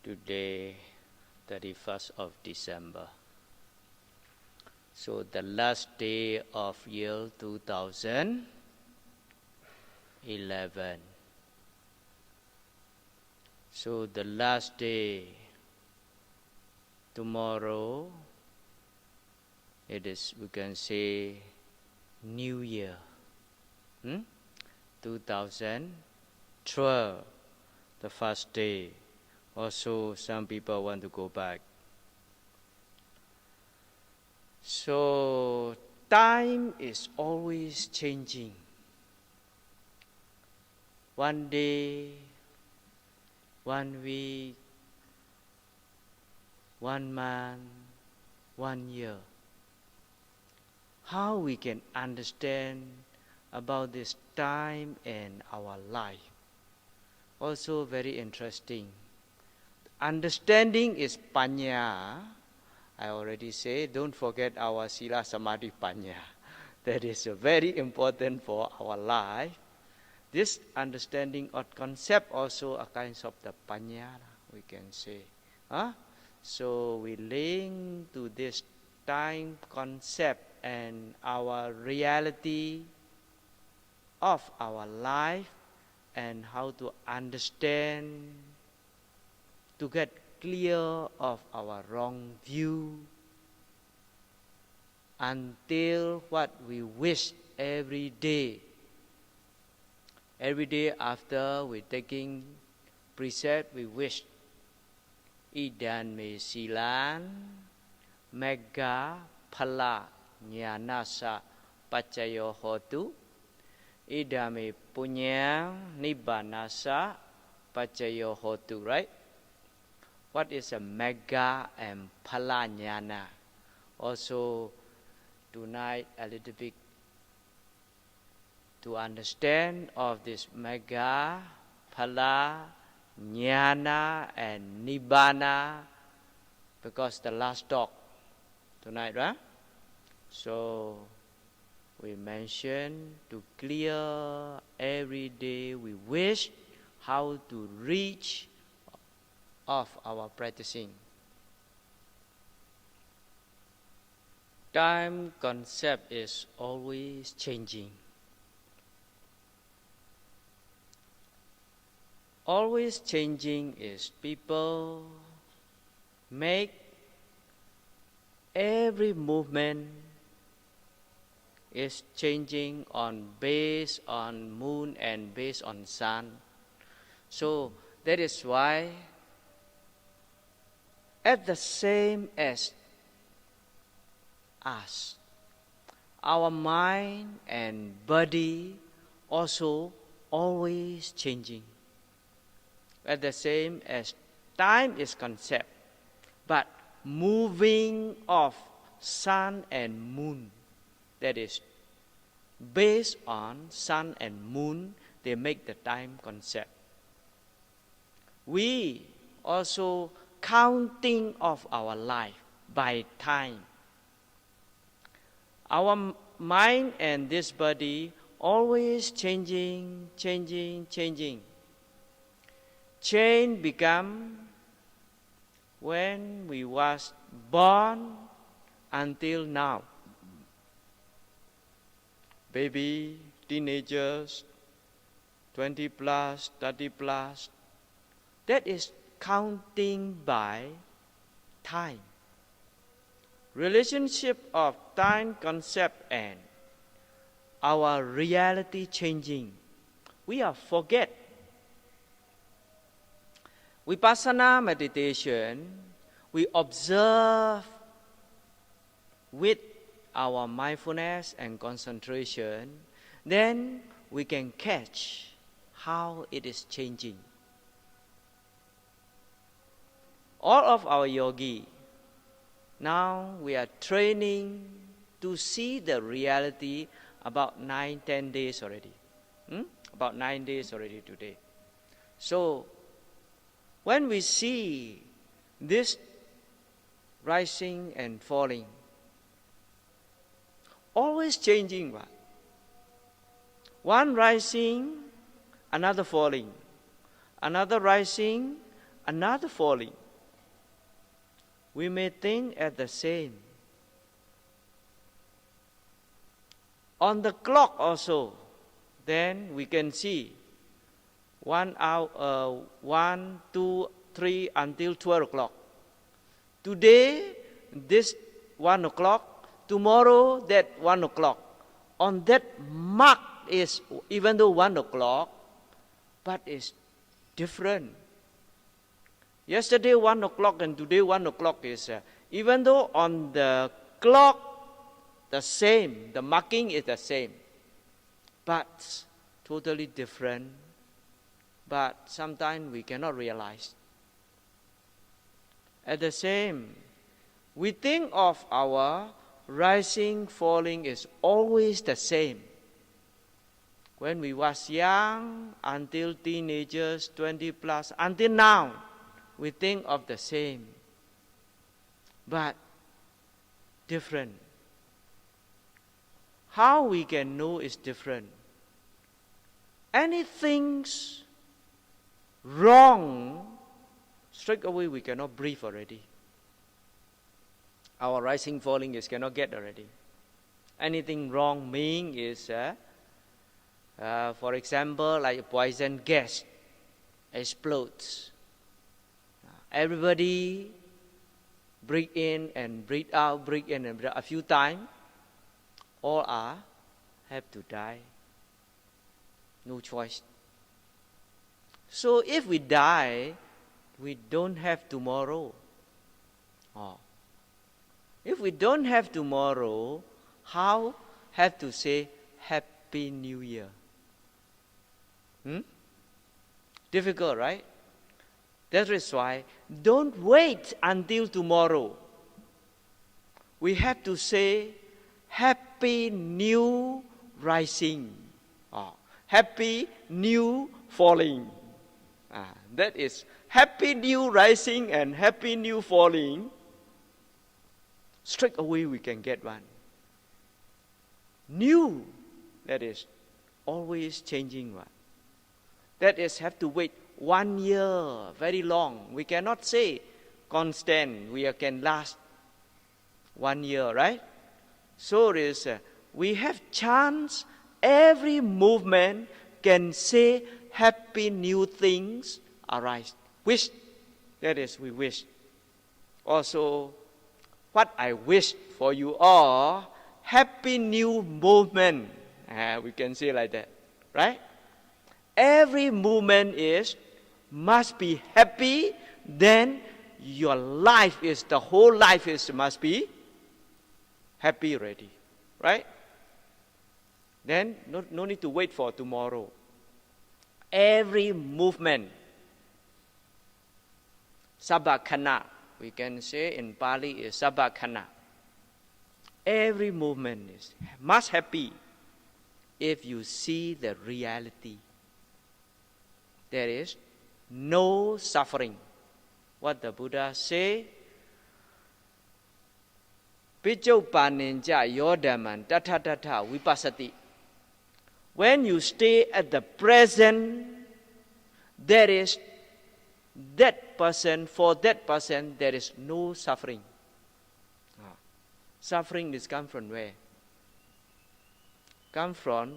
Today, 31st of December. So the last day of year 2011. So the last day, tomorrow, it is, we can say, New Year. 2012, the first day. Also, some people want to go back. So, time is always changing. One day, 1 week, 1 month, 1 year. How we can understand about this time and our life? Also very interesting. Understanding is panya. I already said, don't forget our sila samadhi panya. That is very important for our life. This understanding of concept also a kind of the panya, we can say. So we link to this time concept and our reality of our life and how to understand, to get clear of our wrong view until what we wish every day. Every day after we taking precept, we wish Idan me silan, Magga, Phala, Nyanasa, Pacayo hotu, Idame punya, Nibbāna, Pacayo hotu, right? What is a Magga and Phala Jnana? Also, tonight a little bit to understand of this Magga, Phala, Jnana and Nibbāna, because the last talk tonight, right? So, we mentioned to clear every day we wish how to reach of our practicing. Time concept is always changing. Always changing is people make every movement is changing on based on moon and based on sun. So that is why at the same as us, our mind and body also always changing. At the same as time is concept, but moving of sun and moon, that is based on sun and moon, they make the time concept. We also counting of our life by time. Our mind and this body always changing. Change become when we was born until now. Baby, teenagers, 20 plus, 30 plus, that is counting by time. Relationship of time concept and our reality changing. We are forget. Vipassana meditation, we observe with our mindfulness and concentration, then we can catch how it is changing. All of our yogi, now we are training to see the reality about 9-10 days already. About 9 days already today. So, when we see this rising and falling, always changing. One rising, another falling. Another rising, another falling. We may think at the same. On the clock also, then we can see 1 hour, 1, 2, 3 until 12 o'clock. Today, this 1 o'clock, tomorrow that 1 o'clock. On that mark is, even though 1 o'clock, but it's different. Yesterday 1 o'clock and today 1 o'clock is, even though on the clock the same, the marking is the same, but totally different. But sometimes we cannot realize. At the same, we think of our rising, falling is always the same. When we was young, until teenagers, 20 plus, until now, we think of the same, but different. How we can know is different? Anything's wrong, straight away we cannot breathe already. Our rising, falling is cannot get already. Anything wrong meaning is, for example, like a poison gas explodes. Everybody breathe in and breathe out, breathe in and breathe out a few times. All have to die. No choice. So if we die, we don't have tomorrow. If we don't have tomorrow, how have to say Happy New Year? Difficult, right? That is why don't wait until tomorrow. We have to say Happy New Rising. Happy New Falling. That is Happy New Rising and Happy New Falling. Straight away we can get one. New, that is always changing one. That is have to wait 1 year, very long. We cannot say constant, we can last 1 year, right? So it is, we have chance, every movement can say happy new things arise. Wish, that is we wish. Also, what I wish for you all, happy new movement. We can say like that, right? Every movement must be happy, then your life is, the whole life must be happy already, right? Then no need to wait for tomorrow. Every movement, sabakana, we can say in Pali is sabakana. Every movement must happy if you see the reality. There is no suffering. What the Buddha say? Pichaupaninja yodaman tathatata vipassati. When you stay at the present, there is that person, for that person, there is no suffering. Suffering is come from where? Come from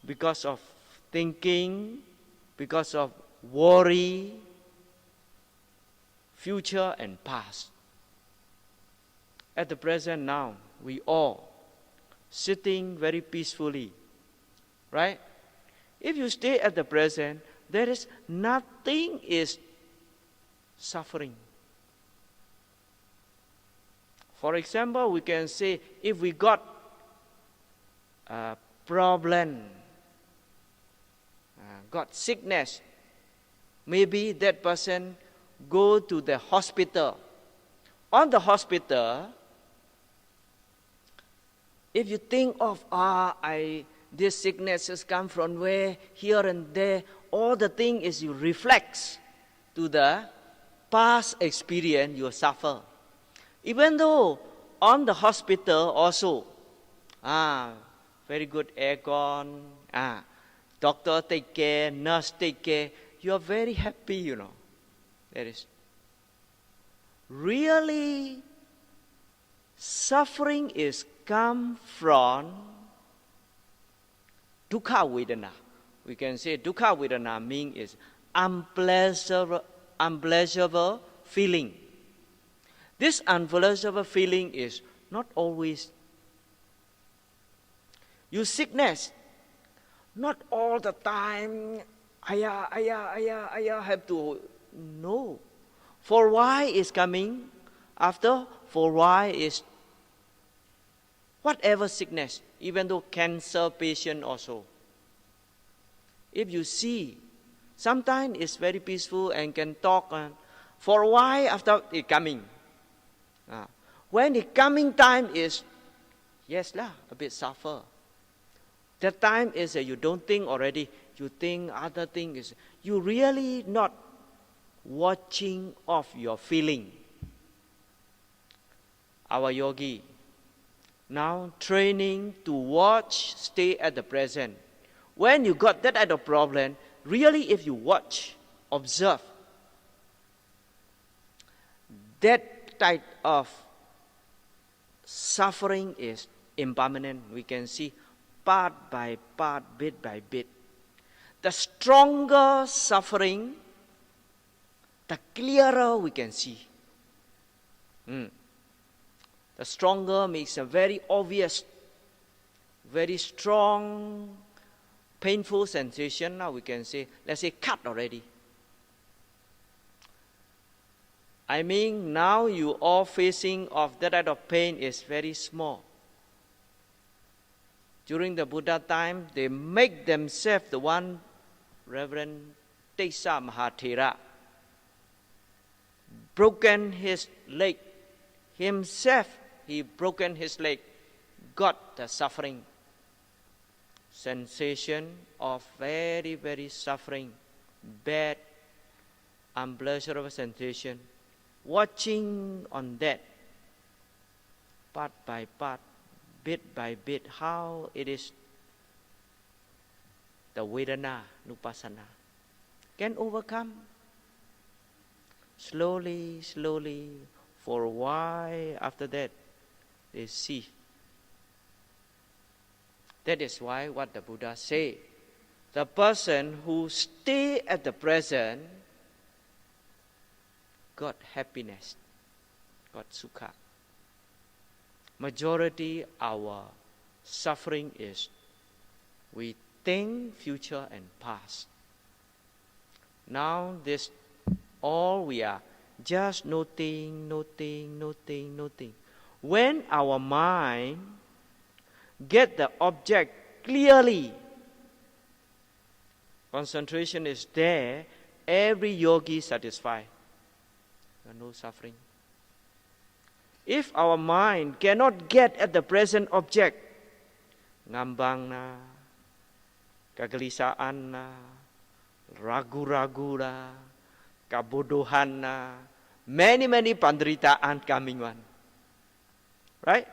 because of thinking, because of worry, future and past. At the present now, we all sitting very peacefully, right? If you stay at the present, there is nothing is suffering. For example, we can say if we got a problem, got sickness, maybe that person go to the hospital. On the hospital, if you think of, this sickness has come from where, here and there, all the thing is you reflect to the past experience you suffer. Even though on the hospital also, very good aircon, doctor take care, nurse take care, you are very happy, That is really suffering is come from dukkha vedana. We can say dukkha vedana means is unpleasurable feeling. This unpleasurable feeling is not always you sickness. Not all the time, ayah, have to, no. For why is coming after? For why is whatever sickness, even though cancer patient also. If you see, sometimes it's very peaceful and can talk, for why after it coming? When the coming time is, yes lah, a bit suffer. That time is you don't think already, you think other thing is, you really not watching of your feeling. Our yogi now training to watch, stay at the present. When you got that kind of problem, really if you watch, observe, that type of suffering is impermanent. We can see part by part, bit by bit. The stronger suffering, the clearer we can see. The stronger makes a very obvious, very strong, painful sensation. Now we can say, let's say cut already. I mean, now you all facing of that type of pain is very small. During the Buddha time, they make themselves the one, Reverend Tesa Mahathera, broken his leg. Himself, he broken his leg, got the suffering. Sensation of very, very suffering, bad, unpleasurable sensation. Watching on that, part by part, bit by bit, how it is the Vedana, Nupassana, can overcome. Slowly, slowly, for a while after that, they see. That is why what the Buddha say, the person who stay at the present got happiness, got sukha. Majority our suffering is we think future and past. Now this all we are just noting. When our mind get the object clearly, concentration is there, every yogi satisfied. No suffering. If our mind cannot get at the present object, ngambang na, kagalisaan na, ragu-ragu na, kabodohan na, many panderitaan coming one. Right?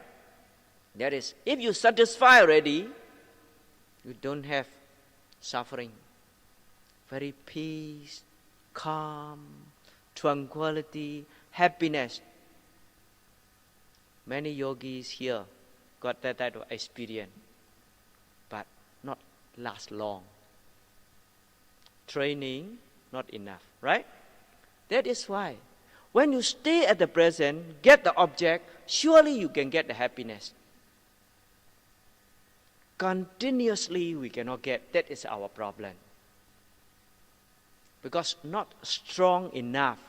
That is, if you satisfy already, you don't have suffering. Very peace, calm, tranquility, happiness. Many yogis here got that type of experience, but not last long. Training, not enough, right? That is why, when you stay at the present, get the object, surely you can get the happiness. Continuously we cannot get, that is our problem. Because not strong enough,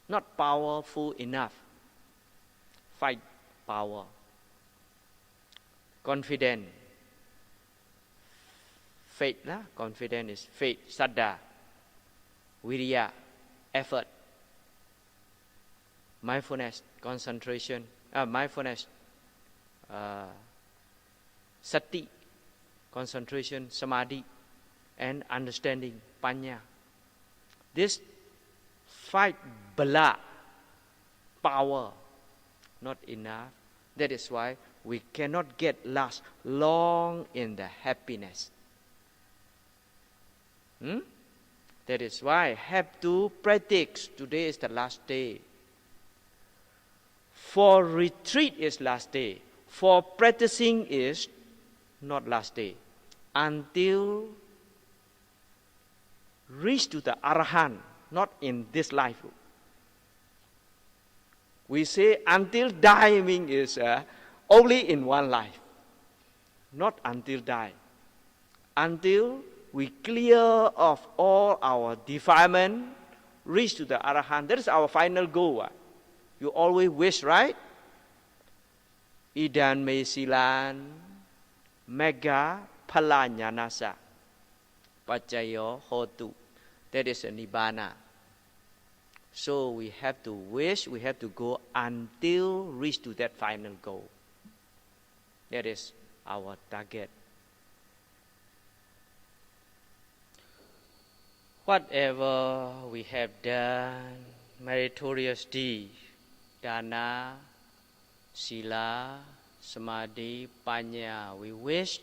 not powerful enough. Fight power. Confident. Faith, confident is faith, saddha, viriya, effort. Mindfulness, concentration, mindfulness, sati, concentration, samadhi, and understanding, panya. This fight bala, power, not enough. That is why we cannot get last long in the happiness. That is why I have to practice. Today is the last day. For retreat is last day. For practicing is not last day. Until reach to the Arahant, not in this life. We say until dying is only in one life. Not until die. Until we clear of all our defilement, reach to the Arahant. That is our final goal. You always wish, right? Idan me silan, Magga, Phala Nyanasa, Pacayo Hotu. That is a Nibbāna. So we have to wish, we have to go until reach to that final goal. That is our target. Whatever we have done, meritorious deed, dana, sila, samadhi, panya, we wish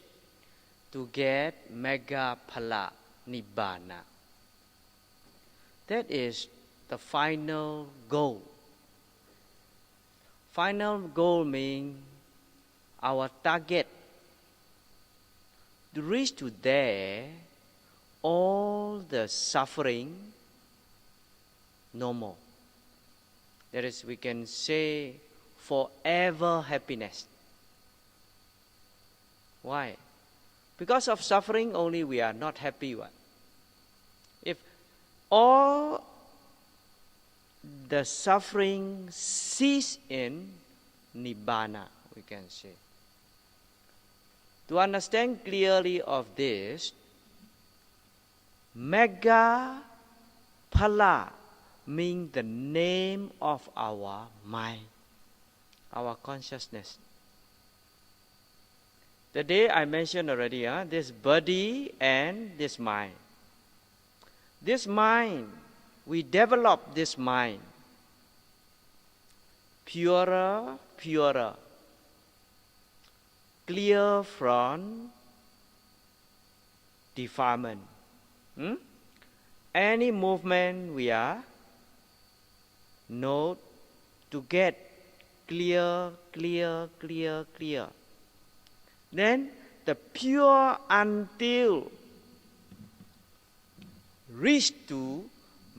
to get Magga, Phala, Nibbāna. That is the final goal. Final goal means our target. To reach to there, all the suffering, no more. That is, we can say, forever happiness. Why? Because of suffering only we are not happy. If all the suffering cease in Nibbāna, we can say. To understand clearly of this, Magga, Phala means the name of our mind, our consciousness. The day I mentioned already, this body and this mind. This mind, we develop this mind. Purer, purer. Clear from defilement. Any movement we are note to get clear, clear, clear, clear. Then the pure until reach to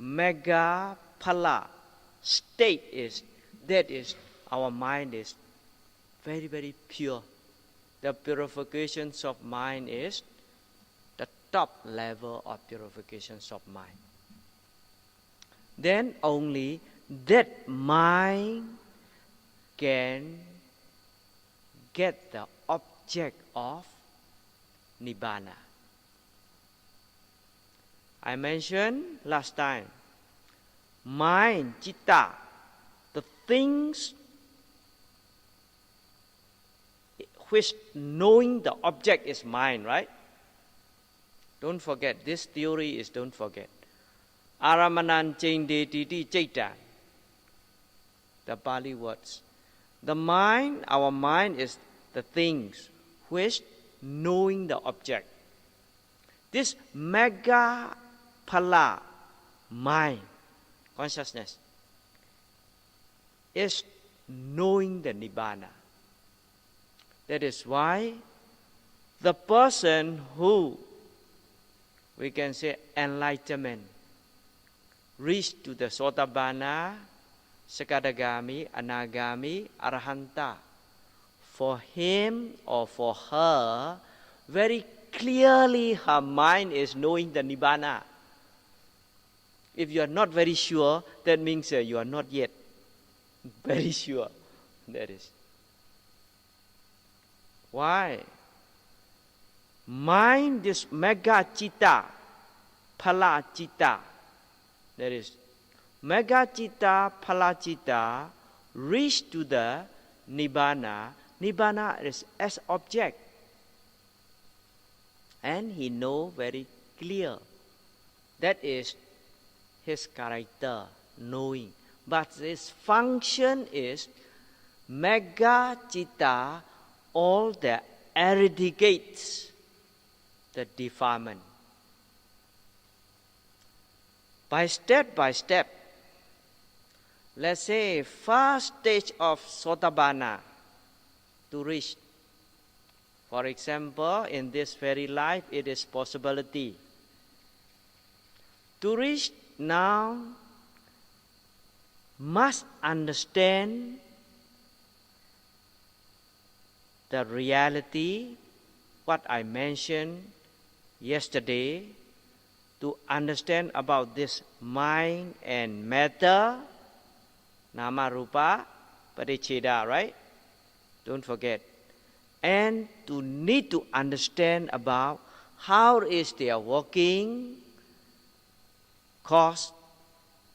Magga, Phala state is, that is, our mind is very, very pure. The purifications of mind is the top level of purifications of mind. Then only that mind can get the object of Nibbāna. I mentioned last time, mind, citta, the things which knowing the object is mind, right? Don't forget, this theory is don't forget. Aramanan chende titi chaita. The Pali words. The mind, our mind is the things which knowing the object. This Magga, Phala, mind, consciousness, is knowing the Nibbāna. That is why the person who, we can say, enlightenment, reach to the Sotapanna, Sakadagami, Anagami, Arahanta, for him or for her, very clearly her mind is knowing the Nibbāna. If you are not very sure, that means you are not yet very sure. That is. Why? Mind, this Magga Citta, Phala Citta, that is, Magga Citta, Phala Citta, reach to the Nibbāna. Nibbāna is as object. And he know very clear. That is his character, knowing. But his function is Magga Citta, all the eradicates the defilement. by step. Let's say first stage of Sotabana to reach. For example, in this very life, it is possibility. To reach now, must understand the reality, what I mentioned yesterday, to understand about this mind and matter, Nama Rupa Paricheda, right? Don't forget. And to need to understand about how is their working, cause,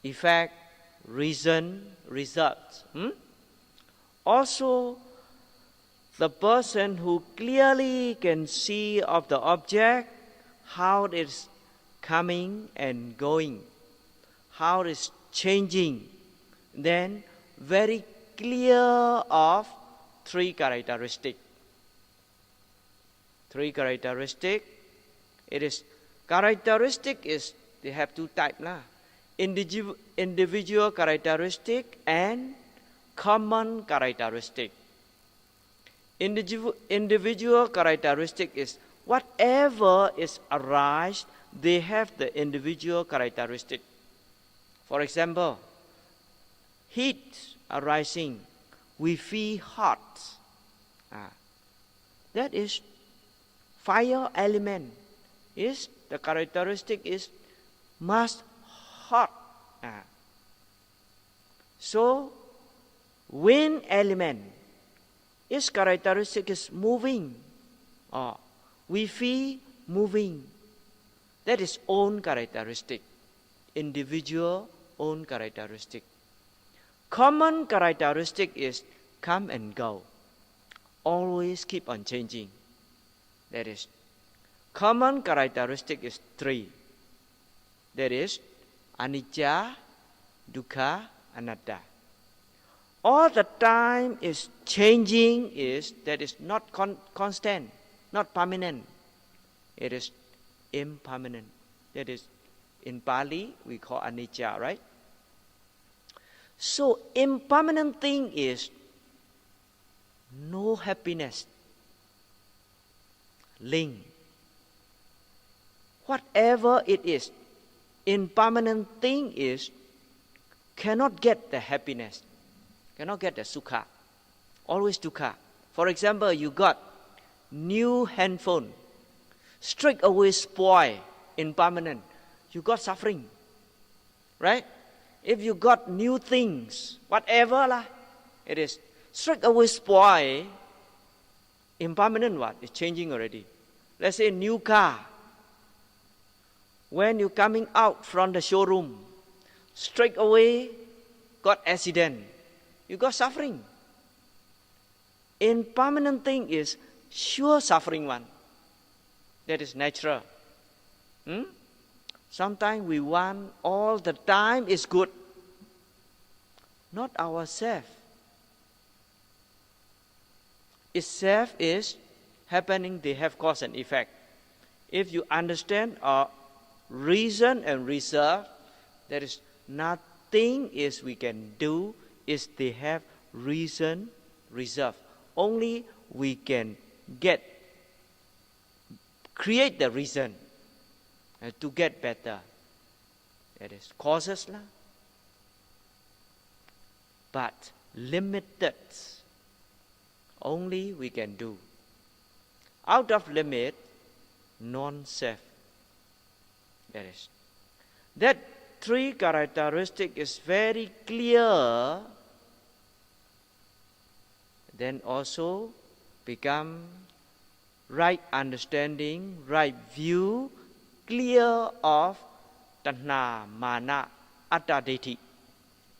effect, reason, results. Also, the person who clearly can see of the object, how it is coming and going, how it is changing, then very clear of three characteristics. Three characteristics. It is characteristic is they have two types lah. Individual characteristic and common characteristic. Individual characteristic is whatever is arise, they have the individual characteristic. For example, heat arising, we feel hot. That is fire element. Is the characteristic is must hot. So wind element, its characteristic is moving. We feel moving. That is own characteristic. Individual own characteristic. Common characteristic is come and go. Always keep on changing. That is common characteristic is three. That is anicca, dukkha, anatta. All the time is changing, is that is not constant, not permanent. It is impermanent. That is in Pali we call anicca, right? So impermanent thing is no happiness. Link. Whatever it is, impermanent thing is cannot get the happiness, cannot get the sukha, always dukkha. For example, you got new handphone, straight away spoil, impermanent, you got suffering, right? If you got new things, whatever lah, it is straight away spoil, impermanent what? It's changing already. Let's say new car. When you're coming out from the showroom, straight away got accident. You got suffering. Impermanent thing is sure suffering one. That is natural. Sometimes we want all the time is good. Not ourself. Itself is happening, they have cause and effect. If you understand reason and result, there is nothing is we can do, is they have reason, result. Only we can create the reason to get better. That is causes lah. But limited. Only we can do. Out of limit, non-self. That is. That three characteristic is very clear. Then also become right understanding, right view, clear of tanha, mana, atta dethi.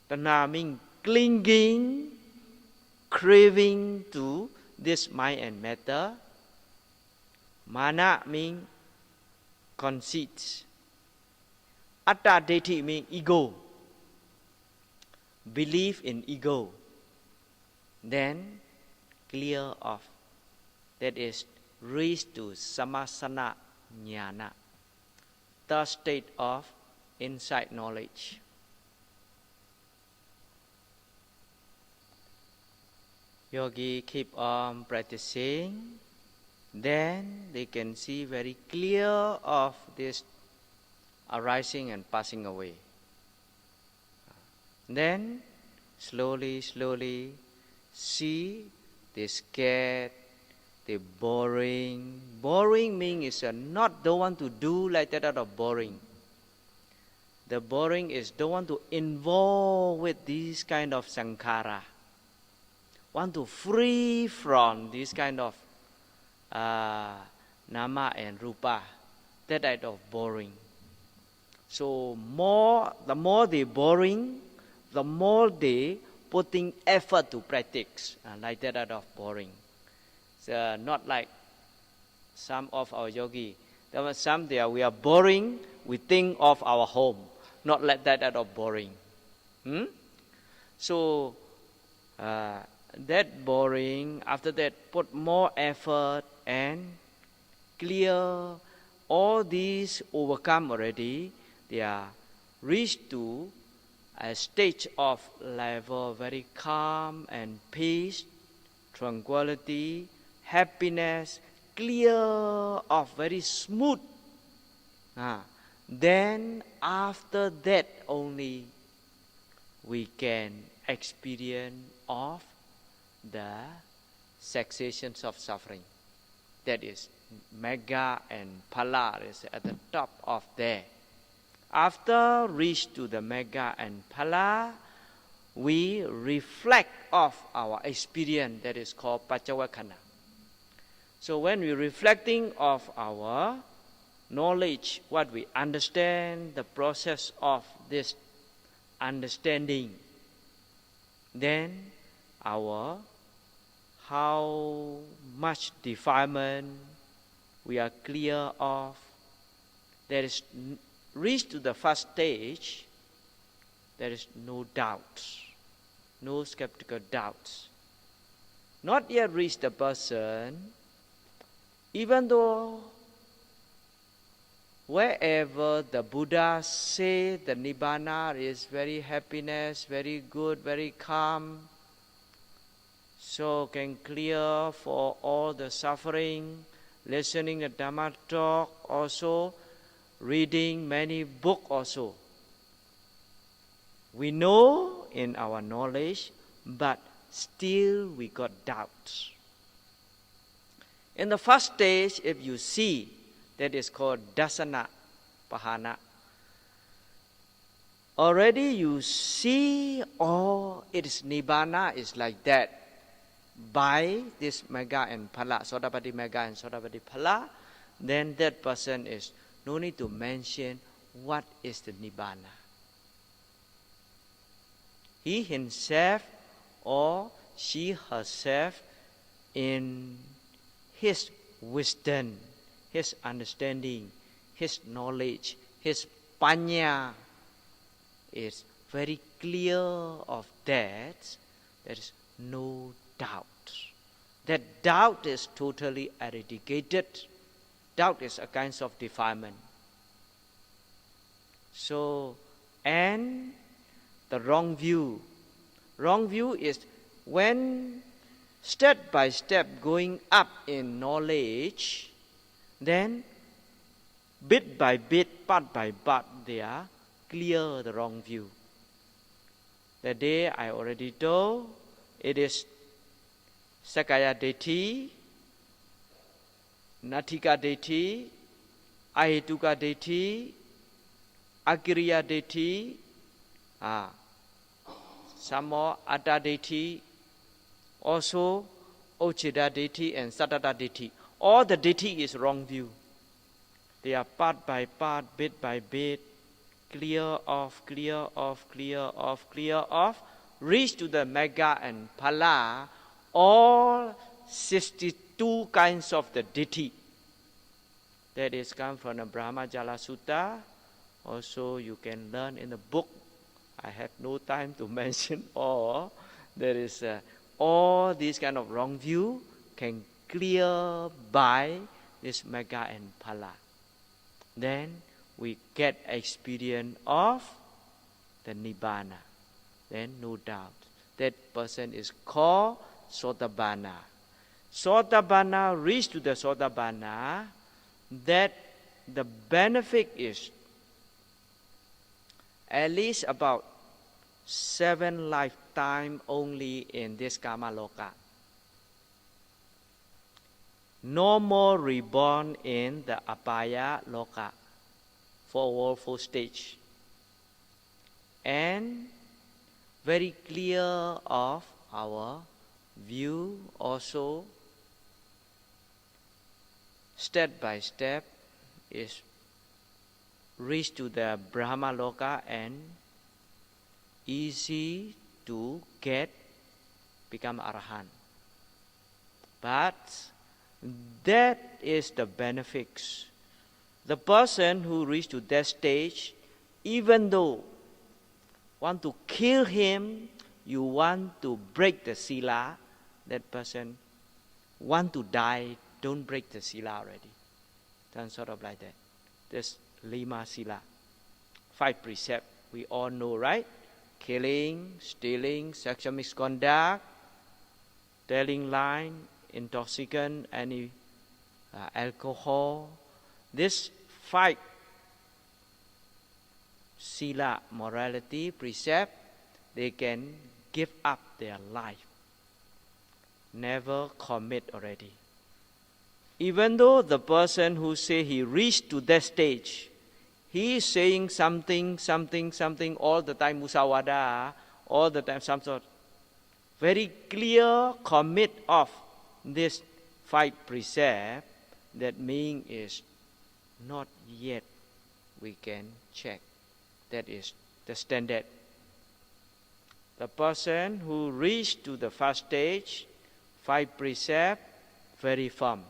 Tanha means clinging, craving to this mind and matter. Mana means conceit. Atta dethi means ego. Belief in ego. Then clear of. That is reach to samasana jnana. The state of inside knowledge. Yogi keep on practicing, then they can see very clear of this arising and passing away. Then slowly, slowly see they scared, they boring. Boring means not don't want to do like that out of boring. The boring is don't want to involve with this kind of sankhara. Want to free from this kind of nama and rupa, that type of boring. So the more they boring, the more they putting effort to practice, like that type of boring. So not like some of our yogi. There were some there we are boring, we think of our home, not like that type of boring. So that boring, after that put more effort and clear all these overcome already, they are reached to a stage of level very calm and peace, tranquility, happiness, clear of very smooth. Then after that only we can experience of the cessations of suffering. That is Magga and Phala is at the top of there. After reach to the Magga and Phala, we reflect of our experience, that is called Pacavakkana. So when we reflecting of our knowledge, what we understand, the process of this understanding, then our how much defilement we are clear of. There is reached to the first stage, there is no doubts, no skeptical doubts. Not yet reached the person, even though wherever the Buddha say the Nibbāna is very happiness, very good, very calm, so can clear for all the suffering, listening the Dhamma talk, also reading many books also. We know in our knowledge, but still we got doubts. In the first stage, if you see, that is called dasana pahana. Already you see, it is Nibbāna is like that. By this Magga and Phala, Sodapati Magga and Sodapati Phala, then that person is no need to mention what is the Nibbāna. He himself or she herself in his wisdom, his understanding, his knowledge, his panya is very clear of that. There is no doubt. That doubt is totally eradicated. Doubt is a kind of defilement. So, and the wrong view. Wrong view is when step by step going up in knowledge, then bit by bit, part by part, they are clear the wrong view. The day I already told, it is Sakaya Detti, Natika Detti, Ahetuka Detti, Akiriya Detti, some more Atta Detti, also Ochida Detti and Satata Detti. All the Detti is wrong view. They are part by part, bit by bit, clear off, clear off, clear off, clear off, reach to the Magga and Phala, all 62 kinds of the Ditti. That is come from the Brahmajala Sutta. Also you can learn in the book. I have no time to mention all. There is all these kind of wrong view can clear by this Magga and Phala. Then we get experience of the Nibbāna. Then no doubt that person is called Sotapanna. Sotapanna reach to the Sotapanna, that the benefit is at least about 7 lifetimes only in this Kama Loka. No more reborn in the Apaya Loka for woeful stage. And very clear of our view also, step by step is reach to the Brahma Loka and easy to become Arahant. But that is the benefits. The person who reached to that stage, even though want to kill him, you want to break the sila, that person want to die, don't break the sila already. Then sort of like that. This lima sila, 5 precepts, we all know, right? Killing, stealing, sexual misconduct, telling lie, intoxicant, any alcohol. This 5 sila, morality, precept, they can give up their life. Never commit already. Even though the person who say he reached to that stage, he is saying something all the time, musawada, all the time, some sort. Very clear commit of this 5 precept, that meaning is not yet we can check. That is the standard. The person who reached to the first stage, 5 precept, very firm.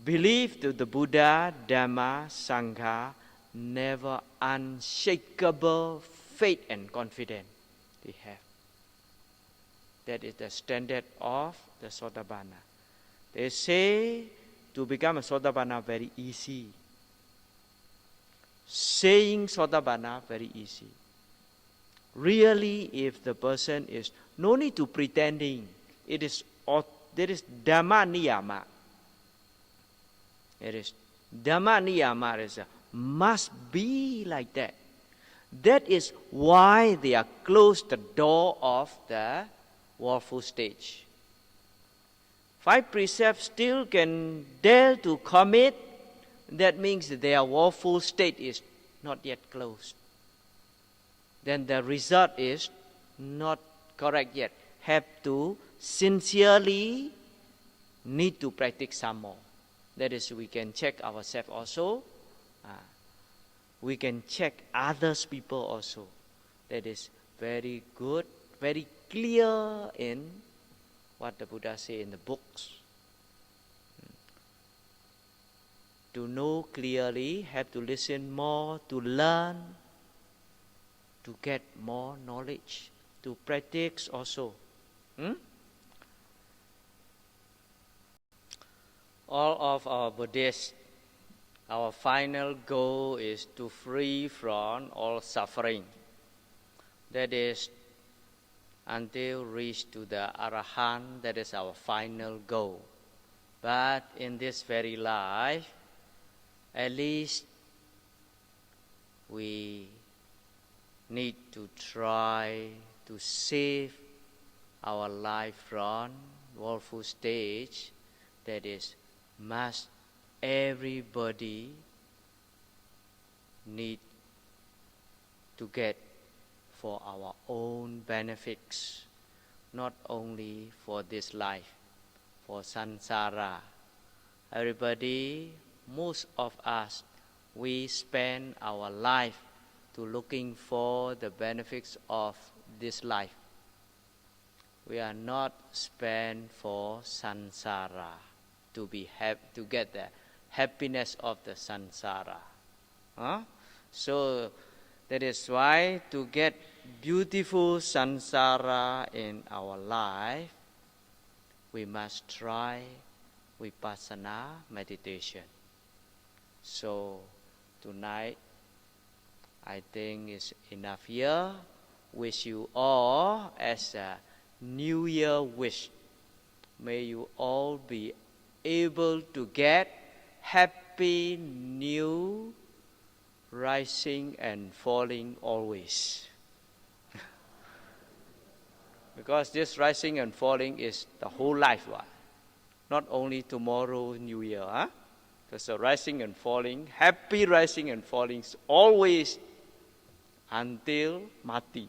Believe to the Buddha, Dhamma, Sangha, never unshakable faith and confidence they have. That is the standard of the Sotapanna. They say to become a Sotapanna very easy. Saying Sotapanna very easy. Really, if the person is, no need to pretending. There is Dhamma Niyama. It is Dhamma Niyama is must be like that. That is why they are closed the door of the woeful stage. 5 precepts still can dare to commit. That means their woeful state is not yet closed. Then the result is not correct yet. Have to sincerely need to practice some more. That is, we can check ourselves also. We can check others people also. That is very good, very clear in what the Buddha say in the books. To know clearly, have to listen more, to learn, to get more knowledge, to practice also. All of our Buddhists, our final goal is to free from all suffering. That is, until reach to the Arahant, that is our final goal. But in this very life, at least we need to try to save our life from woeful stage. That is, must everybody need to get for our own benefits, not only for this life, for samsara. Everybody, most of us, we spend our life to looking for the benefits of this life. We are not spent for samsara, to get the happiness of the samsara. So that is why to get beautiful samsara in our life, we must try vipassana meditation. So tonight I think is enough here. Wish you all as a New Year wish. May you all be able to get happy new rising and falling always. Because this rising and falling is the whole life, not only tomorrow, New Year. Because the rising and falling, happy rising and falling, always until mati.